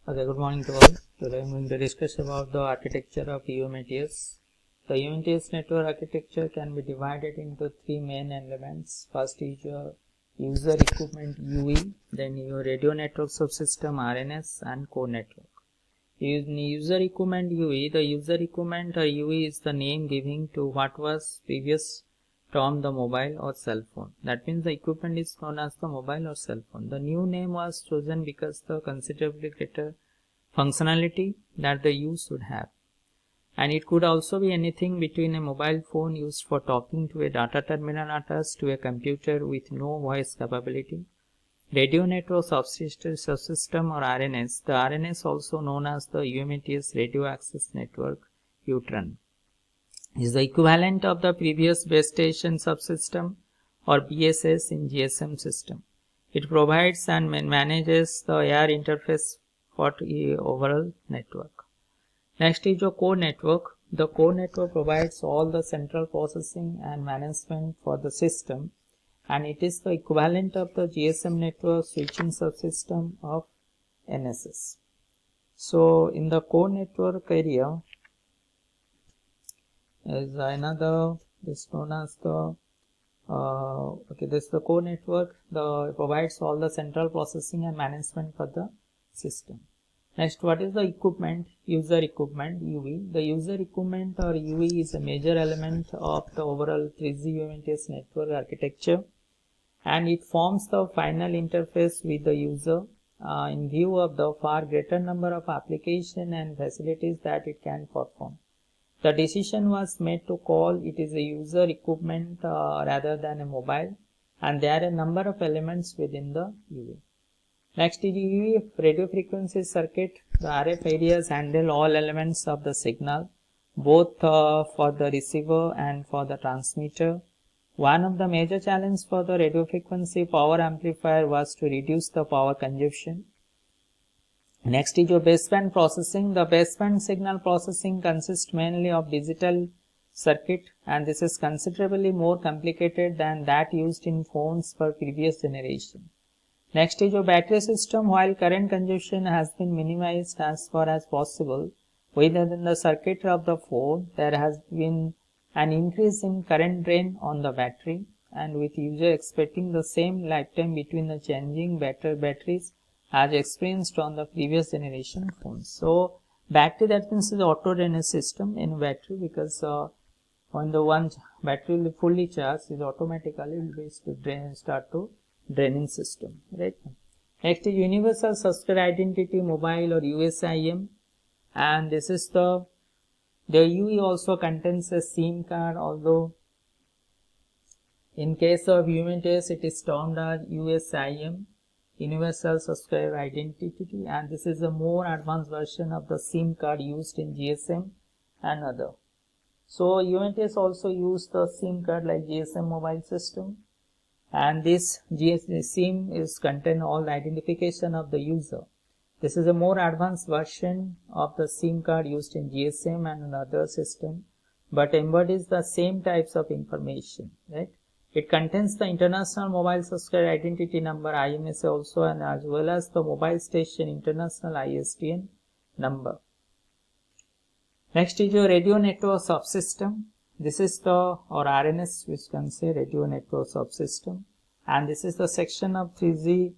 Okay, good morning to all. Today I am going to discuss about the architecture of UMTS. The UMTS network architecture can be divided into three main elements. First is your user equipment UE, then your radio network subsystem RNS and core network. In user equipment UE, the user equipment or UE is the name giving to what was previous term the mobile or cell phone. That means the equipment is known as the mobile or cell phone. The new name was chosen because the considerably greater functionality that the use should have, and it could also be anything between a mobile phone used for talking to a data terminal attached to a computer with no voice capability. Radio network subsystem or RNS. The RNS, also known as the UMTS Radio Access Network UTRN, is the equivalent of the previous base station subsystem or BSS in GSM system. It provides and manages the air interface for the overall network. Next is your core network. The core network provides all the central processing and management for the system, and it is the equivalent of the GSM network switching subsystem of NSS. So in the core network area is another, this known as the this is the core network. The provides all the central processing and management for the system. Next, what is the equipment? User equipment UE. The user equipment or UE is a major element of the overall 3G UMTS network architecture, and it forms the final interface with the user in view of the far greater number of applications and facilities that it can perform. The decision was made to call it is a user equipment rather than a mobile, and there are a number of elements within the UE. Next is UE radio frequency circuit. The RF areas handle all elements of the signal, both for the receiver and for the transmitter. One of the major challenges for the radio frequency power amplifier was to reduce the power consumption. Next is your baseband processing. The baseband signal processing consists mainly of digital circuit, and this is considerably more complicated than that used in phones for previous generation. Next is your battery system. While current consumption has been minimized as far as possible within the circuitry of the phone, there has been an increase in current drain on the battery, and with user expecting the same lifetime between the changing batteries as experienced on the previous generation phones. So battery, that means the auto drainage system in battery, because when the one battery will be fully charged, it automatically will start to draining system, right? Next is universal subscriber identity mobile or USIM, and this is the UE also contains a SIM card, although in case of UMTS it is termed as USIM, universal subscriber identity, and this is a more advanced version of the SIM card used in GSM and other. So UMTS also use the SIM card like GSM mobile system, and this SIM is contain all the identification of the user. This is a more advanced version of the SIM card used in GSM and another system, but embodies the same types of information, right? It contains the international mobile subscriber identity number IMSA also, and as well as the mobile station international ISDN number. Next is your radio network subsystem. This is the, or RNS, which can say radio network subsystem, and this is the section of 3G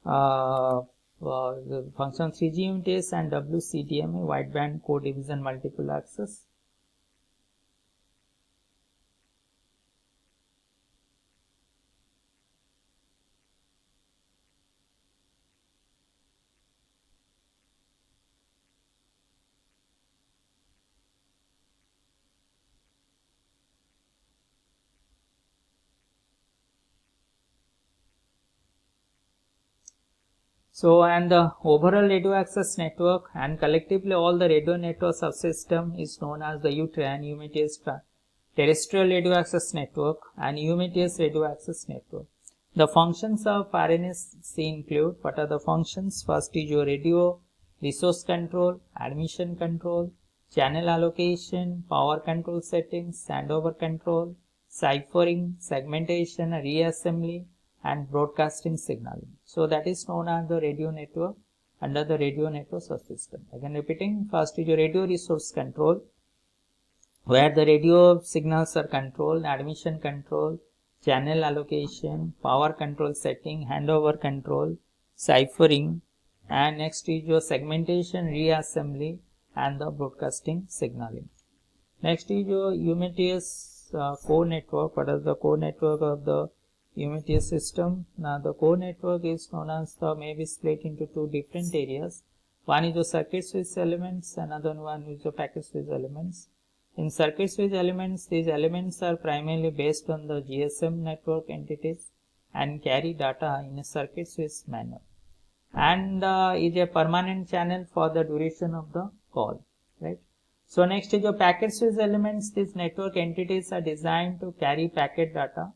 the function 3G UMTS and WCDMA, wideband code division multiple access. So, and the overall radio access network and collectively all the radio network subsystem is known as the UTRN, UMTS terrestrial radio access network, and UMTS radio access network. The functions of RNSC include, what are the functions? First is your radio resource control, admission control, channel allocation, power control settings, handover control, ciphering, segmentation, reassembly, and broadcasting signaling. So that is known as the radio network under the radio network subsystem. Again repeating, first is your radio resource control, where the radio signals are controlled, admission control, channel allocation, power control setting, handover control, ciphering, and next is your segmentation, reassembly, and the broadcasting signaling. Next is your UMTS core network. What is the core network of the UMTS system? Now the core network is known as may be split into two different areas. One is the circuit switch elements, another one is the packet switch elements. In circuit switch elements, these elements are primarily based on the GSM network entities and carry data in a circuit switch manner, and is a permanent channel for the duration of the call, right? So next is your packet switch elements. These network entities are designed to carry packet data,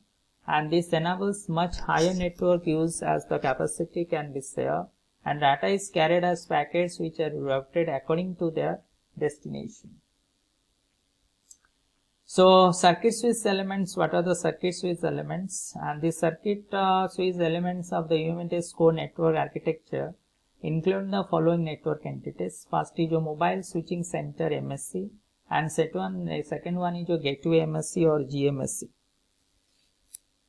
and this enables much higher network use as the capacity can be shared and data is carried as packets which are routed according to their destination. So circuit switch elements, what are the circuit switch elements? And the circuit switch elements of the UMTS core network architecture include the following network entities. First is your mobile switching center MSC, and second one is your gateway MSC or GMSC.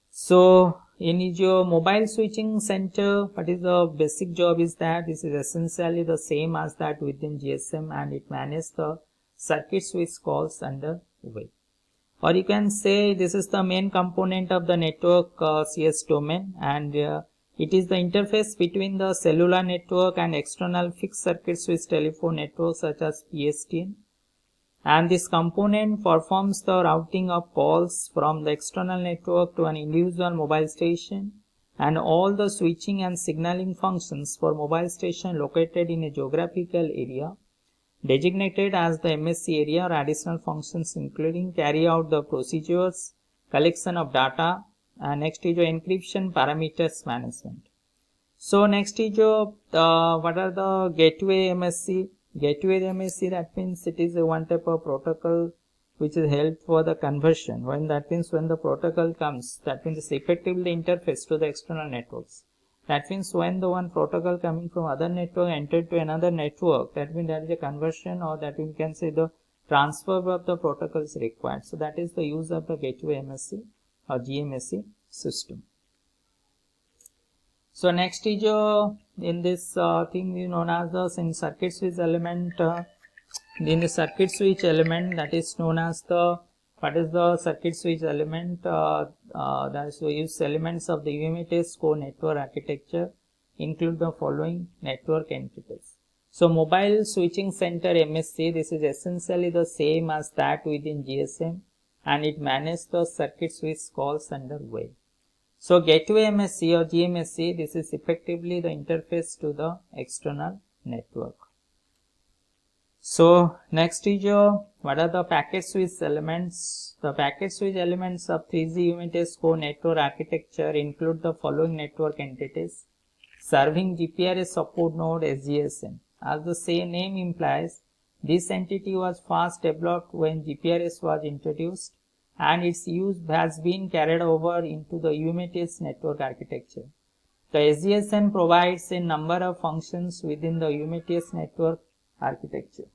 So in your mobile switching center, what is the basic job is that this is essentially the same as that within GSM, and it manages the circuit switch calls under way. Or you can say this is the main component of the network CS domain, and it is the interface between the cellular network and external fixed circuit switch telephone networks such as PSTN. And this component performs the routing of calls from the external network to an individual mobile station, and all the switching and signaling functions for mobile station located in a geographical area designated as the MSC area, or additional functions including carry out the procedures, collection of data, and next is your encryption parameters management. So next is your what are the gateway MSC? Gateway MSC, that means it is a one type of protocol which is helped for the conversion. When that means when the protocol comes, that means it's effectively interface to the external networks. That means when the one protocol coming from other network entered to another network, that means there is a conversion, or that we can say the transfer of the protocol is required. So that is the use of the gateway MSC or GMSC system. So next is in this thing is known as the in circuit switch element. In the circuit switch element, that is known as the what is the circuit switch element? That is, we use elements of the UMTS core network architecture include the following network entities. So mobile switching center MSC, this is essentially the same as that within GSM, and it manages the circuit switch calls under way. So gateway MSC or GMSC, this is effectively the interface to the external network. So next is what are the packet switch elements? The packet switch elements of 3G UMTS core network architecture include the following network entities: serving GPRS support node SGSN. As the same name implies, this entity was first developed when GPRS was introduced, and its use has been carried over into the UMTS network architecture. The SGSN provides a number of functions within the UMTS network architecture.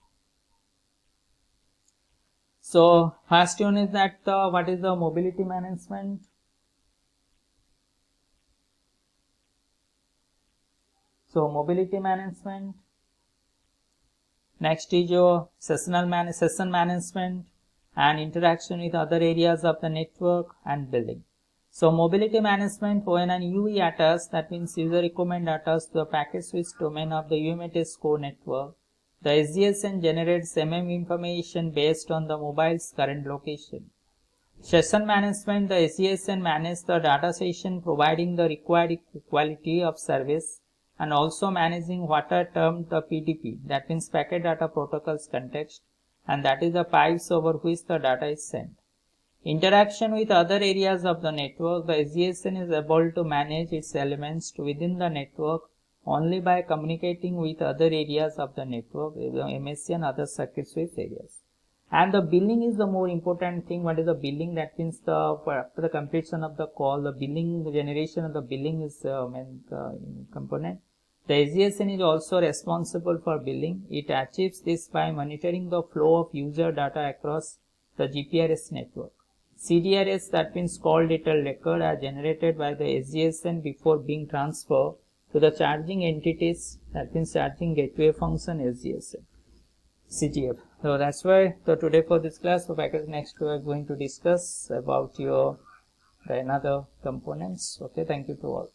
So first one is that what is the mobility management? So mobility management. Next is your session management and interaction with other areas of the network and building. So mobility management, when an UE attacks, that means user requirement attacks to the packet switch domain of the UMTS core network, the SGSN generates information based on the mobile's current location. Session management, the SGSN manages the data session providing the required quality of service and also managing what are termed the PDP, that means packet data protocols context, and that is the pipes over which the data is sent. Interaction with other areas of the network, the SGSN is able to manage its elements within the network only by communicating with other areas of the network, the MSC and other circuit switch areas. And the billing is the more important thing. What is the billing? That means after the completion of the call, the billing, the generation of the billing is main component. The SGSN is also responsible for billing. It achieves this by monitoring the flow of user data across the GPRS network. CDRS, that means call detailed record, are generated by the SGSN before being transferred to the charging entities, that means charging gateway function SGSN, CGF. So that's why today for this class of package next we are going to discuss about your another components. Okay, thank you to all.